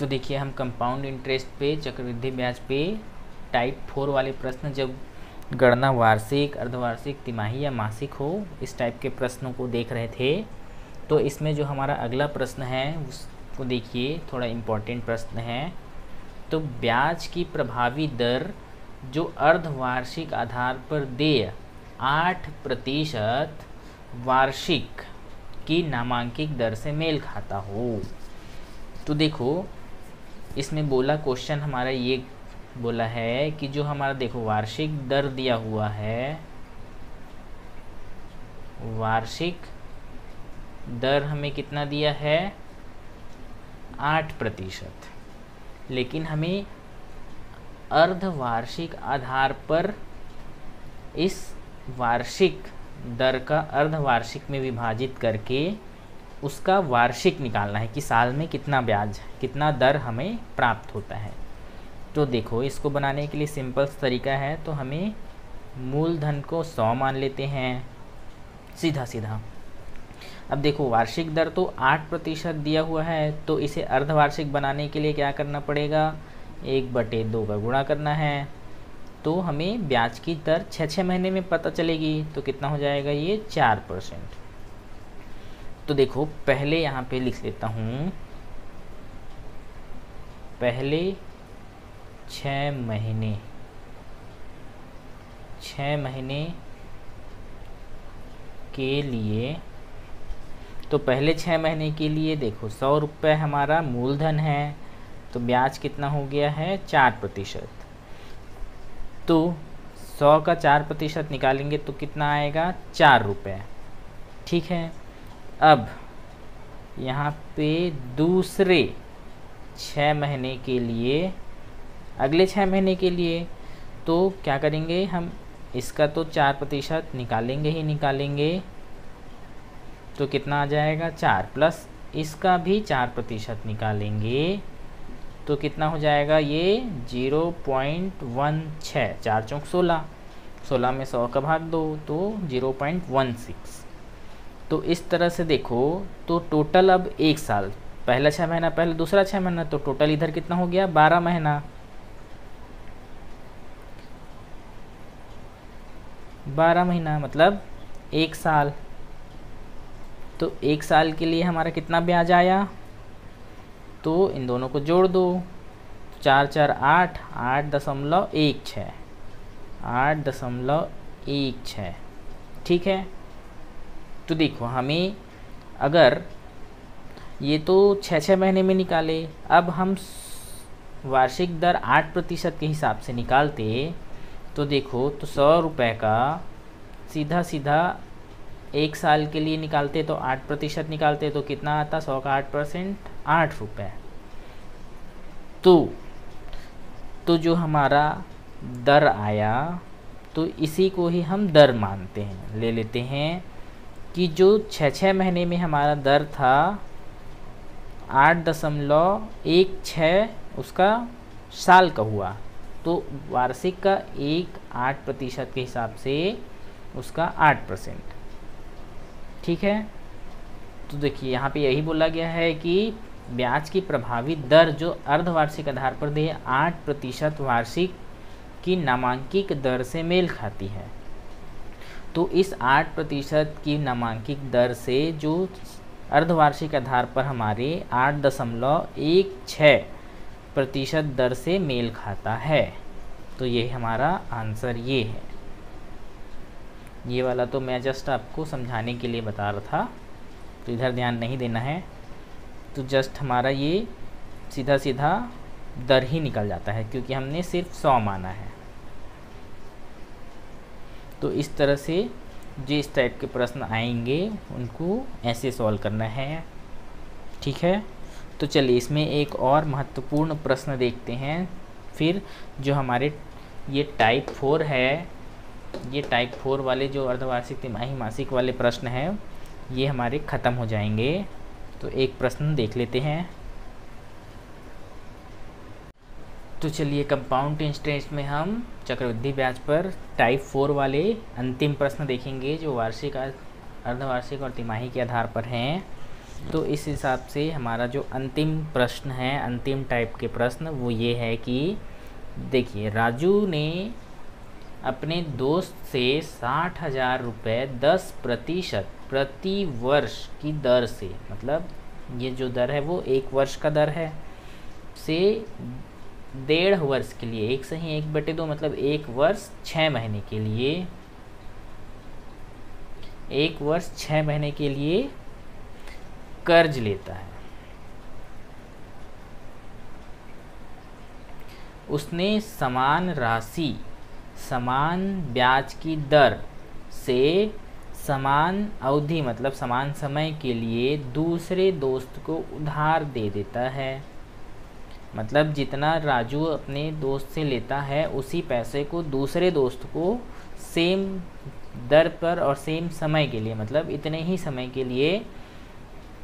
तो देखिए हम कंपाउंड इंटरेस्ट पे, चक्रवृद्धि ब्याज पे टाइप 4 वाले प्रश्न, जब गणना वार्षिक, अर्धवार्षिक, तिमाही या मासिक हो, इस टाइप के प्रश्नों को देख रहे थे। तो इसमें जो हमारा अगला प्रश्न है उसको देखिए, थोड़ा इम्पोर्टेंट प्रश्न है। तो ब्याज की प्रभावी दर जो अर्धवार्षिक आधार पर देय 8% वार्षिक की नामांकित दर से मेल खाता हो। तो देखो इसमें बोला, क्वेश्चन हमारा ये बोला है कि जो हमारा देखो वार्षिक दर दिया हुआ है, वार्षिक दर हमें कितना दिया है 8%, लेकिन हमें अर्धवार्षिक आधार पर इस वार्षिक दर का अर्धवार्षिक में विभाजित करके उसका वार्षिक निकालना है कि साल में कितना ब्याज, कितना दर हमें प्राप्त होता है। तो देखो इसको बनाने के लिए सिंपल तरीका है, तो हमें मूलधन को 100 मान लेते हैं सीधा सीधा। अब देखो वार्षिक दर तो 8% दिया हुआ है, तो इसे अर्धवार्षिक बनाने के लिए क्या करना पड़ेगा, 1/2 का गुणा करना है। तो हमें ब्याज की दर 6 महीने में पता चलेगी, तो कितना हो जाएगा ये 4%। तो देखो पहले यहाँ पे लिख लेता हूँ, पहले 6 महीने के लिए, तो पहले 6 महीने के लिए देखो 100 रुपये हमारा मूलधन है, तो ब्याज कितना हो गया है 4%। तो 100 का 4% निकालेंगे तो कितना आएगा 4 रुपये। ठीक है, अब यहाँ पे दूसरे 6 महीने के लिए, अगले 6 महीने के लिए तो क्या करेंगे हम, इसका तो 4% निकालेंगे ही निकालेंगे, तो कितना आ जाएगा 4 प्लस इसका भी 4% निकालेंगे, तो कितना हो जाएगा ये 0.16, 4 चौक 16, 16 में 100 का भाग दो तो 0.16। तो इस तरह से देखो, तो टोटल अब 1 साल, पहला 6 महीना पहले, दूसरा 6 महीना, तो टोटल इधर कितना हो गया 12 महीना, 12 महीना मतलब 1 साल। तो 1 साल के लिए हमारा कितना ब्याज आया, तो इन दोनों को जोड़ दो, 4 4 8, 8.16, 8.16। ठीक है, तो देखो हमें अगर ये तो 6 महीने में निकाले, अब हम वार्षिक दर 8% के हिसाब से निकालते, तो देखो तो 100 रुपये का सीधा सीधा 1 साल के लिए निकालते, तो 8% निकालते तो कितना आता, 100 का 8%, 8 रुपये। तो जो हमारा दर आया, तो इसी को ही हम दर मानते हैं, ले लेते हैं कि जो 6 महीने में हमारा दर था 8.16, उसका साल का हुआ, तो वार्षिक का 8% के हिसाब से उसका 8%। ठीक है, तो देखिए यहाँ पे यही बोला गया है कि ब्याज की प्रभावी दर जो अर्धवार्षिक आधार पर दे 8% वार्षिक की नामांकित दर से मेल खाती है। तो इस 8% की नामांकित दर से जो अर्धवार्षिक आधार पर हमारे 8.16% दर से मेल खाता है, तो ये हमारा आंसर ये है। ये वाला तो मैं जस्ट आपको समझाने के लिए बता रहा था, तो इधर ध्यान नहीं देना है। तो जस्ट हमारा ये सीधा सीधा दर ही निकल जाता है, क्योंकि हमने सिर्फ 100 माना है। तो इस तरह से जो इस टाइप के प्रश्न आएंगे उनको ऐसे सॉल्व करना है। ठीक है, तो चलिए इसमें एक और महत्वपूर्ण प्रश्न देखते हैं। फिर जो हमारे ये टाइप 4 है, ये टाइप 4 वाले जो अर्धवार्षिक, तिमाही, मासिक वाले प्रश्न हैं, ये हमारे ख़त्म हो जाएंगे। तो एक प्रश्न देख लेते हैं। तो चलिए कंपाउंड इंटरेस्ट में हम चक्रवृद्धि ब्याज पर टाइप 4 वाले अंतिम प्रश्न देखेंगे, जो वार्षिक, अर्धवार्षिक और तिमाही के आधार पर हैं। तो इस हिसाब से हमारा जो अंतिम प्रश्न है, अंतिम टाइप के प्रश्न, वो ये है कि देखिए, राजू ने अपने दोस्त से 60,000 रुपये 10% प्रति वर्ष की दर से, मतलब ये जो दर है वो 1 वर्ष का दर है, से 1.5 वर्ष के लिए, 1 सही 1/2 मतलब 1 वर्ष 6 महीने के लिए, 1 वर्ष 6 महीने के लिए कर्ज लेता है। उसने समान राशि, समान ब्याज की दर से समान अवधि मतलब समान समय के लिए दूसरे दोस्त को उधार दे देता है। मतलब जितना राजू अपने दोस्त से लेता है उसी पैसे को दूसरे दोस्त को सेम दर पर और सेम समय के लिए, मतलब इतने ही समय के लिए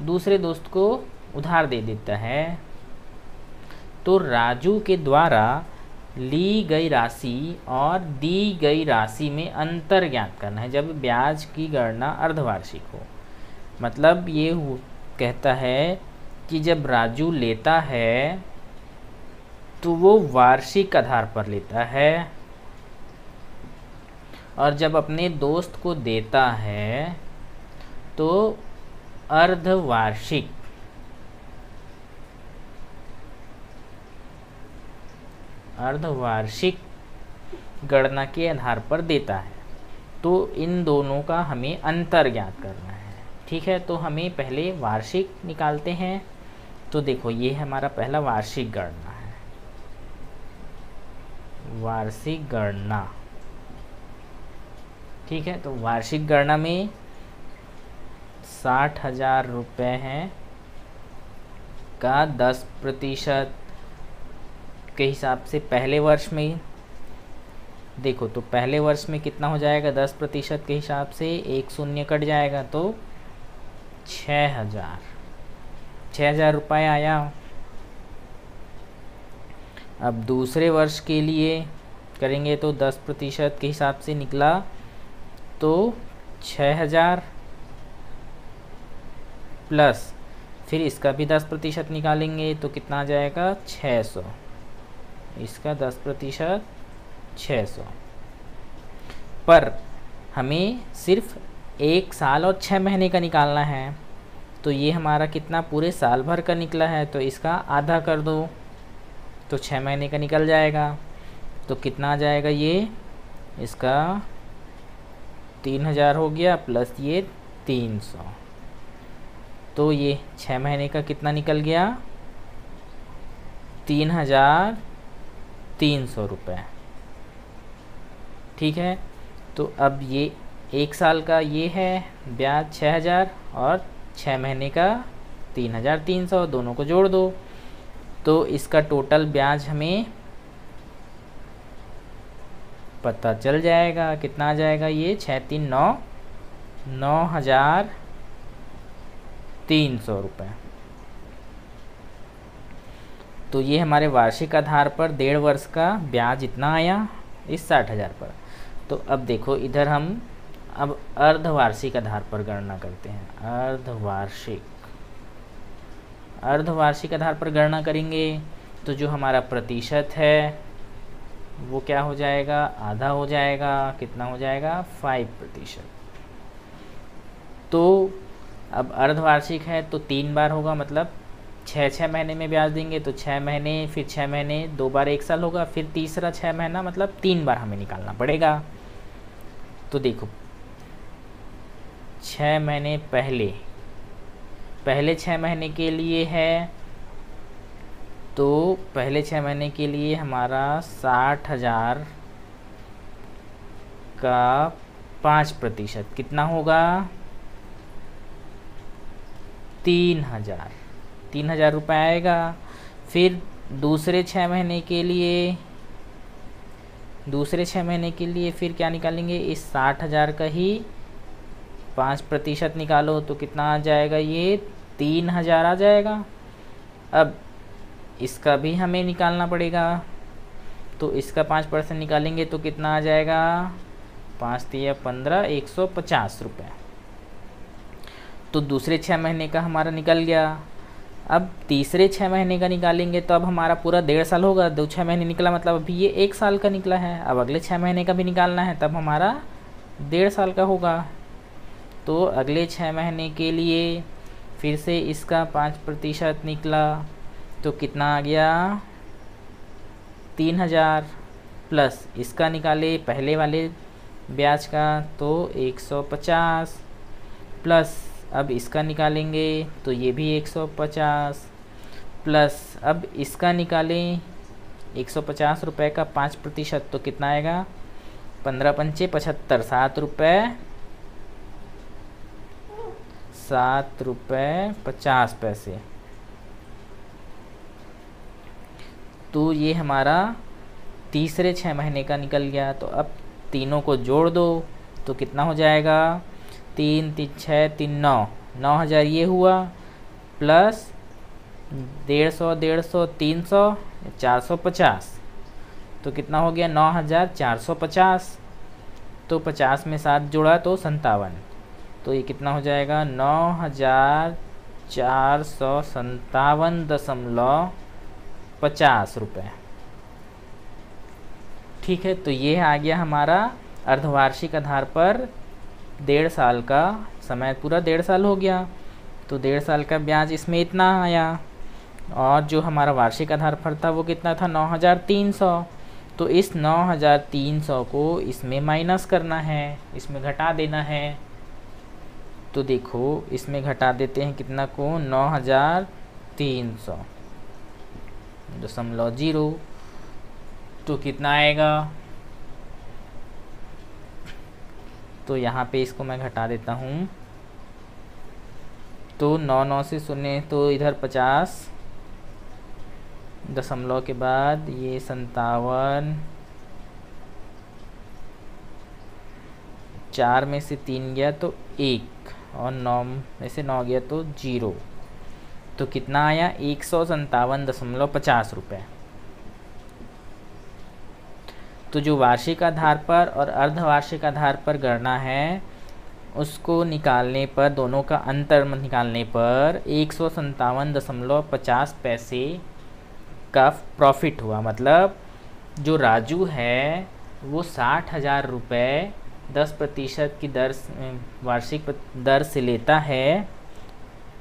दूसरे दोस्त को उधार दे देता है। तो राजू के द्वारा ली गई राशि और दी गई राशि में अंतर ज्ञात करना है जब ब्याज की गणना अर्धवार्षिक हो। मतलब ये कहता है कि जब राजू लेता है तो वो वार्षिक आधार पर लेता है, और जब अपने दोस्त को देता है तो अर्धवार्षिक गणना के आधार पर देता है। तो इन दोनों का हमें अंतर ज्ञात करना है। ठीक है, तो हमें पहले वार्षिक निकालते हैं। तो देखो, ये हमारा पहला वार्षिक गणना है, वार्षिक गणना। ठीक है, तो वार्षिक गणना में 60,000 रुपये हैं का 10% के हिसाब से पहले वर्ष में देखो, तो पहले वर्ष में कितना हो जाएगा 10% के हिसाब से 1 शून्य कट जाएगा तो 6,000 रुपये आया। अब दूसरे वर्ष के लिए करेंगे तो 10% के हिसाब से निकला तो 6,000 प्लस फिर इसका भी 10% निकालेंगे तो कितना आ जाएगा 600, इसका 10% 600। पर हमें सिर्फ 1 साल और 6 महीने का निकालना है, तो ये हमारा कितना पूरे साल भर का निकला है, तो इसका आधा कर दो तो 6 महीने का निकल जाएगा। तो कितना आ जाएगा ये, इसका 3,000 हो गया प्लस ये 300, तो ये 6 महीने का कितना निकल गया 3,300 रुपये। ठीक है, तो अब ये 1 साल का ये है ब्याज 6,000 और 6 महीने का 3,300, दोनों को जोड़ दो तो इसका टोटल ब्याज हमें पता चल जाएगा। कितना आ जाएगा ये 6,3,9 9,300 रुपये। तो ये हमारे वार्षिक आधार पर 1.5 वर्ष का ब्याज इतना आया इस 60,000 पर। तो अब देखो, इधर हम अब अर्धवार्षिक आधार पर गणना करते हैं। अर्धवार्षिक आधार पर गणना करेंगे तो जो हमारा प्रतिशत है वो क्या हो जाएगा, आधा हो जाएगा। कितना हो जाएगा 5%। तो अब अर्धवार्षिक है तो 3 बार होगा, मतलब 6 महीने में ब्याज देंगे तो 6 महीने, फिर 6 महीने 2 बार 1 साल होगा, फिर तीसरा 6 महीना मतलब 3 बार हमें निकालना पड़ेगा। तो देखो 6 महीने पहले 6 महीने के लिए है, तो पहले 6 महीने के लिए हमारा 60,000 का 5% कितना होगा 3,000 रुपये आएगा। फिर दूसरे 6 महीने के लिए फिर क्या निकालेंगे, इस 60,000 का ही 5% निकालो तो कितना आ जाएगा, ये 3,000 आ जाएगा। अब इसका भी हमें निकालना पड़ेगा, तो इसका 5% निकालेंगे तो कितना आ जाएगा 5 × 15 150 रुपये। तो दूसरे 6 महीने का हमारा निकल गया। अब तीसरे 6 महीने का निकालेंगे तो अब हमारा पूरा 1.5 साल होगा। 6 महीने निकला मतलब अभी ये 1 साल का निकला है। अब अगले 6 महीने का भी निकालना है, तब हमारा 1.5 साल का होगा। तो अगले 6 महीने के लिए फिर से इसका 5% निकला, तो कितना आ गया 3000, प्लस इसका निकाले पहले वाले ब्याज का तो 150, प्लस अब इसका निकालेंगे तो ये भी 150, प्लस अब इसका निकालें 150 रुपये का 5%, तो कितना आएगा 15 पंचे 75, 7 रुपये 50 पैसे। तो ये हमारा तीसरे 6 महीने का निकल गया। तो अब तीनों को जोड़ दो तो कितना हो जाएगा 3 3 6 3 9, 9000 ये हुआ, प्लस 150 300 450, तो कितना हो गया 9450। तो 50 में 7 जोड़ा तो 57, तो ये कितना हो जाएगा 9457.50 रुपये। ठीक है, तो ये आ गया हमारा अर्धवार्षिक आधार पर 1.5 साल का समय, पूरा 1.5 साल हो गया। तो 1.5 साल का ब्याज इसमें इतना आया, और जो हमारा वार्षिक आधार पर था वो कितना था 9300। तो इस 9300 को इसमें माइनस करना है, इसमें घटा देना है। तो देखो इसमें घटा देते हैं कितना को 9300.0, तो कितना आएगा, तो यहाँ पे इसको मैं घटा देता हूँ। तो 9 से 0 तो इधर 50, दशमलव के बाद ये 57, 4 में से 3 गया तो 1, और 9 में से 9 गया तो 0, तो कितना आया 157.50 रुपये। तो जो वार्षिक आधार पर और अर्धवार्षिक आधार पर गणना है उसको निकालने पर, दोनों का अंतर निकालने पर 157.50 पैसे का प्रॉफिट हुआ। मतलब जो राजू है वो 60,000 रुपये 10% की दर, वार्षिक दर से लेता है,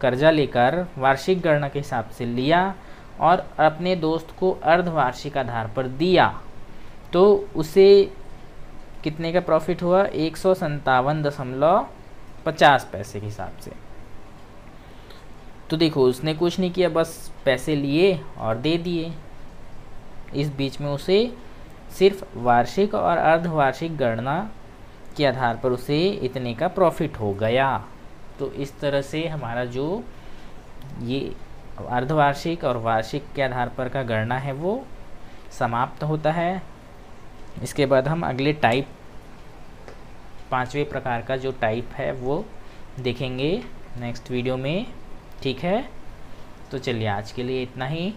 कर्जा लेकर वार्षिक गणना के हिसाब से लिया और अपने दोस्त को अर्धवार्षिक आधार पर दिया, तो उसे कितने का प्रॉफिट हुआ 157.50 पैसे के हिसाब से। तो देखो उसने कुछ नहीं किया, बस पैसे लिए और दे दिए। इस बीच में उसे सिर्फ वार्षिक और अर्धवार्षिक गणना के आधार पर उसे इतने का प्रॉफिट हो गया। तो इस तरह से हमारा जो ये अर्धवार्षिक और वार्षिक के आधार पर का गणना है वो समाप्त होता है। इसके बाद हम अगले टाइप, 5वें प्रकार का जो टाइप है वो देखेंगे नेक्स्ट वीडियो में। ठीक है, तो चलिए आज के लिए इतना ही।